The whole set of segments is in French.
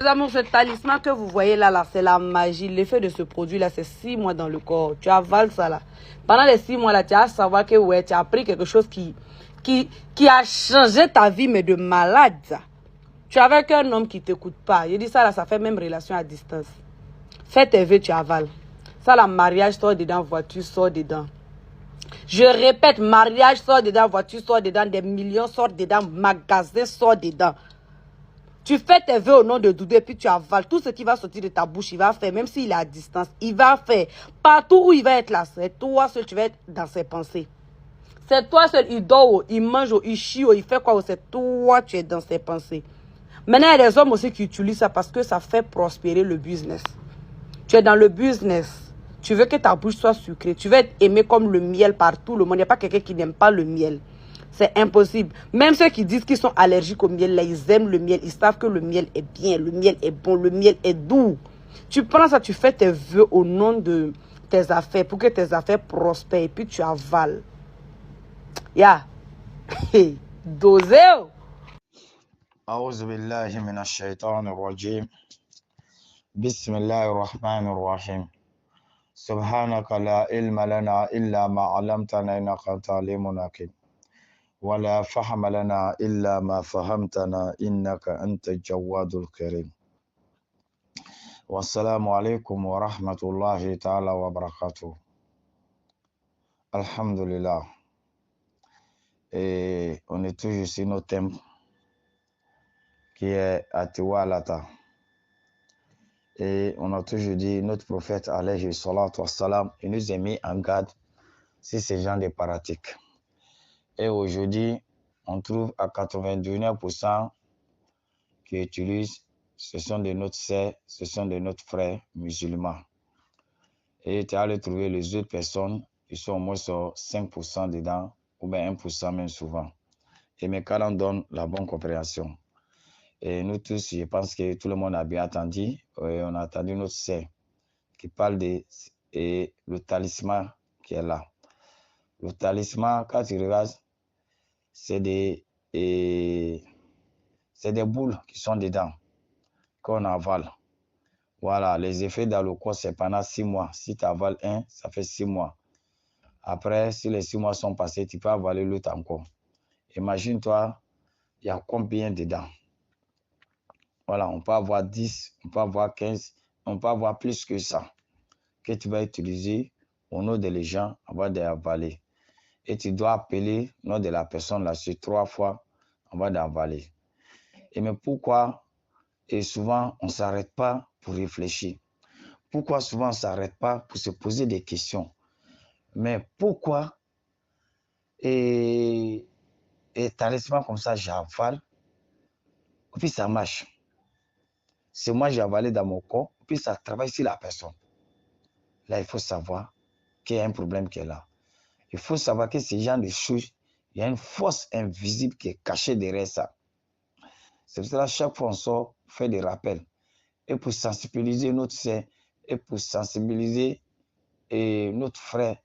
Les amours, ce talisman que vous voyez là, c'est la magie. L'effet de ce produit-là, c'est 6 mois dans le corps. Tu avales ça là. Pendant les 6 mois là, tu vas savoir que ouais, tu as appris quelque chose qui a changé ta vie, mais de malade. Ça. Tu es avec un homme qui ne t'écoute pas. Je dis ça là, ça fait même relation à distance. Fais tes vœux, tu avales. Ça là, mariage sort dedans, voiture sort dedans. Je répète, mariage sort dedans, voiture sort dedans, des millions sortent dedans, magasin sort dedans. Tu fais tes vœux au nom de Doudou et puis tu avales. Tout ce qui va sortir de ta bouche, il va faire, même s'il est à distance, il va faire. Partout où il va être là, c'est toi seul, tu vas être dans ses pensées. C'est toi seul, il dort, il mange, il chie, il fait quoi, c'est toi, tu es dans ses pensées. Maintenant, il y a des hommes aussi qui utilisent ça parce que ça fait prospérer le business. Tu es dans le business. Tu veux que ta bouche soit sucrée. Tu veux être aimé comme le miel par tout le monde. Il n'y a pas quelqu'un qui n'aime pas le miel. C'est impossible. Même ceux qui disent qu'ils sont allergiques au miel, là, ils aiment le miel. Ils savent que le miel est bien, le miel est bon, le miel est doux. Tu prends ça, tu fais tes vœux au nom de tes affaires pour que tes affaires prospèrent et puis tu avales. Ya. Yeah. Dosé. أعوذ بالله من الشيطان الرجيم بسم الله الرحمن الرحيم سبحانك لا علم لنا إلا ما علمتنا إنك أنت العليم الحكيم ولا فهم لنا إلا ما فهمتنا إنك أنت الجواد الكريم والسلام عليكم ورحمة الله تعالى وبركاته. Alhamdulillah. Et on est toujours sur notre thème qui est Atiwalata. Et on a toujours dit, notre prophète, alayhi salatu wassalam, il nous a mis en garde sur ces gens de pratiques. Et aujourd'hui, on trouve à 99% qui utilisent, ce sont de notre sœurs, ce sont de notre frères musulmans. Et tu allais trouver les autres personnes, ils sont au moins sur 5% dedans, ou bien 1% même souvent. Et mais quand on donne la bonne compréhension. Et nous tous, je pense que tout le monde a bien attendu. Et on a attendu notre sœur qui parle de le talisman qui est là. Le talisman, quand tu regardes, c'est des boules qui sont dedans, qu'on avale. Voilà, les effets dans le corps, c'est pendant 6 mois. Si tu avales un, ça fait 6 mois. Après, si les 6 mois sont passés, tu peux avaler l'autre encore. Imagine-toi, il y a combien dedans? Voilà, on peut avoir 10, on peut avoir 15, on peut avoir plus que ça, que tu vas utiliser au nom des gens avant d'avaler. Et tu dois appeler le nom de la personne là sur 3 fois avant d'avaler. Et mais pourquoi et souvent on ne s'arrête pas pour réfléchir? Pourquoi souvent on ne s'arrête pas pour se poser des questions? Mais pourquoi et talisman comme ça j'avale, et puis ça marche. C'est moi j'ai avalé dans mon corps, puis ça travaille sur la personne. Là, il faut savoir qu'il y a un problème qui est là. Il faut savoir que ces genre de choses, il y a une force invisible qui est cachée derrière ça. C'est pour cela chaque fois on sort, on fait des rappels. Et pour sensibiliser notre sœur, et pour sensibiliser notre frère,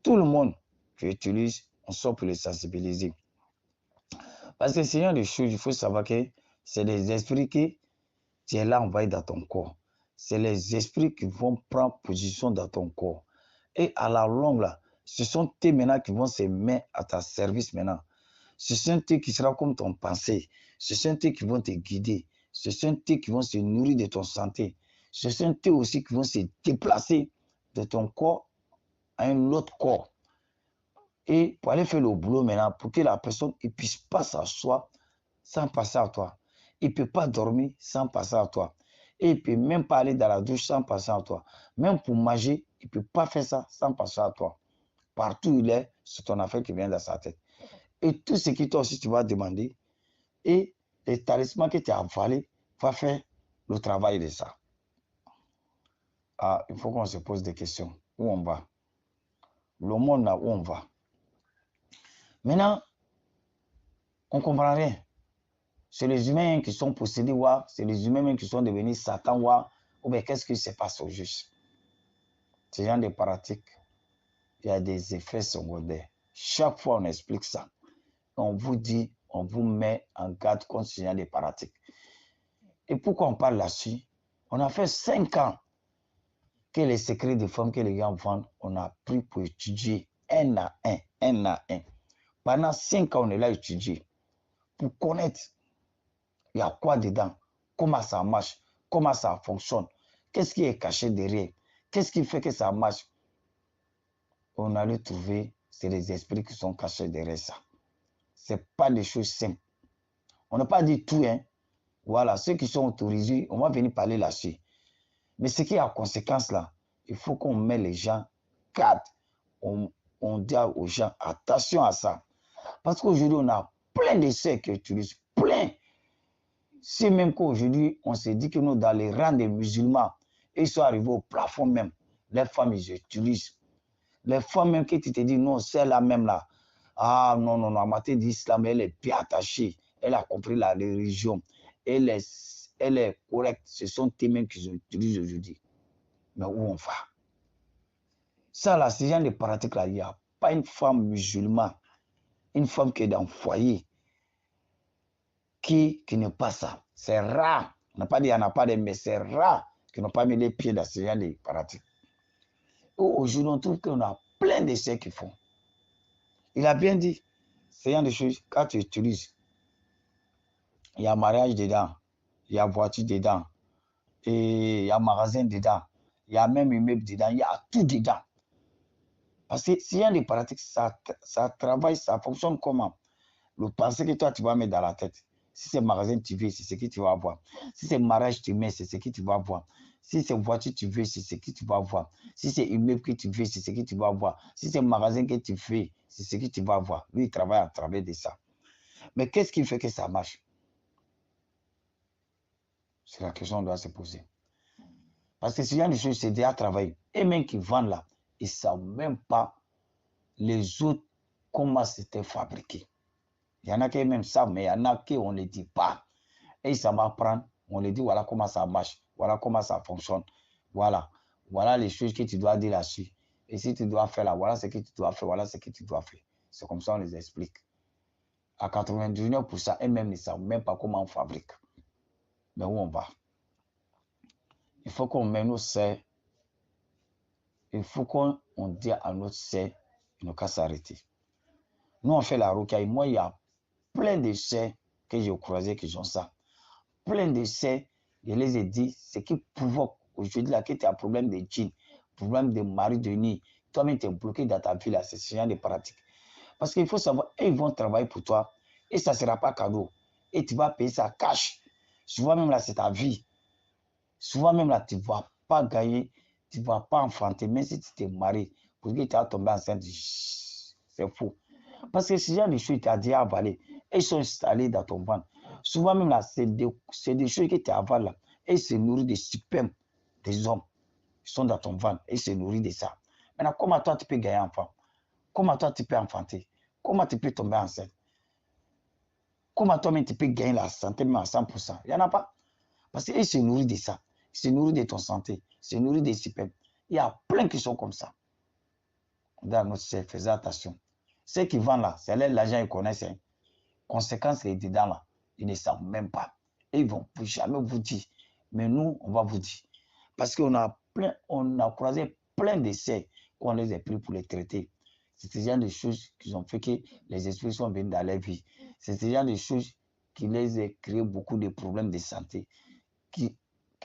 tout le monde qui utilise, on sort pour les sensibiliser. Parce que ce genre de choses, il faut savoir que c'est des esprits qui tu es là envoyé dans ton corps. C'est les esprits qui vont prendre position dans ton corps. Et à la longue, là, ce sont tes maintenant qui vont se mettre à ta service maintenant. Ce sont eux qui seront comme ton pensée. Ce sont eux qui vont te guider. Ce sont eux qui vont se nourrir de ton santé. Ce sont eux aussi qui vont se déplacer de ton corps à un autre corps. Et pour aller faire le boulot maintenant, pour que la personne ne puisse pas s'asseoir sans passer à toi. Il ne peut pas dormir sans passer à toi. Et il ne peut même pas aller dans la douche sans passer à toi. Même pour manger, il ne peut pas faire ça sans passer à toi. Partout où il est, c'est ton affaire qui vient dans sa tête. Et tout ce qui toi aussi tu vas demander, et les talismans que tu as avalés va faire le travail de ça. Ah, il faut qu'on se pose des questions. Où on va? Le monde là où on va? Maintenant, on ne comprend rien. C'est les humains qui sont possédés, c'est les humains qui sont devenus Satan, ou bien qu'est-ce qui se passe au juste? Ce genre de pratiques, il y a des effets secondaires. Chaque fois, on explique ça. On vous dit, on vous met en garde contre ce genre de pratiques. Et pourquoi on parle là-dessus? On a fait 5 ans que les secrets de femmes que les gens vendent, on a pris pour étudier un à un. Pendant 5 ans, on est là étudier pour connaître il y a quoi dedans, comment ça marche, comment ça fonctionne, qu'est-ce qui est caché derrière, qu'est-ce qui fait que ça marche. On allait trouver, c'est les esprits qui sont cachés derrière ça. Ce n'est pas des choses simples. On n'a pas dit tout, hein. Voilà, ceux qui sont autorisés, on va venir parler là-dessus. Mais ce qui a conséquence là, il faut qu'on mette les gens cadre. On dit aux gens, attention à ça. Parce qu'aujourd'hui, on a plein d'essais qui utilisent, plein. C'est même qu'aujourd'hui, on s'est dit que nous, dans les rangs des musulmans, ils sont arrivés au plafond même. Les femmes, ils utilisent. Les femmes même qui te disent, non, celle-là même là. Ah non, non, non, en matière d'islam, elle est bien attachée. Elle a compris la religion. Elle est correcte. Ce sont tes mêmes qui utilisent aujourd'hui. Mais où on va? Ça, là, ce genre de pratique-là, il n'y a pas une femme musulmane, une femme qui est dans le foyer, qui n'est pas ça. C'est rare. On n'a pas dit qu'il n'y en a pas de, mais c'est rare qui n'ont pas mis les pieds dans ce genre de pratiques. Aujourd'hui, on trouve qu'on a plein d'essais qu'ils font. Il a bien dit, ce genre de choses, quand tu utilises, il y a mariage dedans, il y a voiture dedans, et il y a magasin dedans, il y a même immeuble dedans, il y a tout dedans. Parce que s'il y a des pratiques, ça travaille, ça fonctionne comment? Le pensée que toi, tu vas mettre dans la tête. Si c'est magasin tu veux, c'est ce que tu vas avoir. Si c'est mariage tu mets, c'est ce que tu vas avoir. Si c'est voiture tu veux, c'est ce que tu vas avoir. Si c'est immeuble que tu veux, c'est ce que tu vas avoir. Si c'est magasin que tu fais, c'est ce que tu vas avoir. Lui, il travaille à travers de ça. Mais qu'est-ce qui fait que ça marche? C'est la question qu'on doit se poser. Parce que s'il y a des choses, c'est déjà travaillé. Et même qui vendent là, ils ne savent même pas les autres comment c'était fabriqué. Il y en a qui même savent, mais il y en a qui on ne les dit pas. Et ça va prendre, on les dit, voilà comment ça marche, voilà comment ça fonctionne. Voilà les choses que tu dois dire là-dessus. Et si tu dois faire là, voilà ce que tu dois faire, voilà ce que tu dois faire. C'est comme ça on les explique. À 99%, eux-mêmes ne savent même pas comment on fabrique. Mais où on va? Il faut qu'on mette nos serres. Il faut qu'on dise à notre serre, il ne qu'à s'arrêter. Nous, on fait la rocaille. Moi, il y a plein de serres que j'ai croisés qui ont ça. Plein de serres, je les ai dit, ce qui provoque aujourd'hui là que tu as un problème de jean, problème de mari de nuit, toi-même tu es bloqué dans ta vie là, c'est ce genre de pratique. Parce qu'il faut savoir, ils vont travailler pour toi et ça ne sera pas cadeau. Et tu vas payer ça cash. Souvent même là, c'est ta vie. Souvent même là, tu ne vas pas gagner, tu ne vas pas enfanter, même si tu t'es marié, pour que tu as tombé enceinte, c'est faux. Parce que ce genre de choses, tu as déjà avalé et ils sont installés dans ton ventre. Souvent même là, c'est des choses que tu avales là et ils se nourrissent des spermes des hommes. Ils sont dans ton ventre et ils se nourrissent de ça. Maintenant, comment toi tu peux gagner enfant? Comment toi tu peux enfanter? Comment tu peux tomber enceinte? Comment toi-même tu peux gagner la santé même à 100%? Il n'y en a pas. Parce qu'ils se nourrissent de ça. Ils se nourrissent de ton santé. Ils se nourrissent des spermes. Il y a plein qui sont comme ça. Dans notre cercle, faisons attention. Ceux qui vendent là, c'est l'argent qu'ils connaissent. Hein. Conséquence, les dedans là, ils ne savent même pas. Et ils ne vont jamais vous dire. Mais nous, on va vous dire. Parce qu'on a croisé plein d'essais qu'on les a pris pour les traiter. C'est ce genre de choses qui ont fait que les esprits sont venus dans leur vie. C'est ce genre de choses qui les a créé beaucoup de problèmes de santé, qui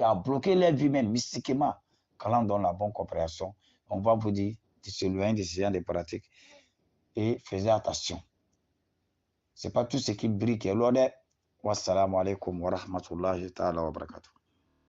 a bloqué leur vie même mystiquement. Quand on donne la bonne compréhension, on va vous dire de se loin de ce genre de pratiques et faites attention. Ce n'est pas tout ce qui brille qui est l'ordre. Wassalamu alaikum wa rahmatullahi ta'ala wa barakatuh.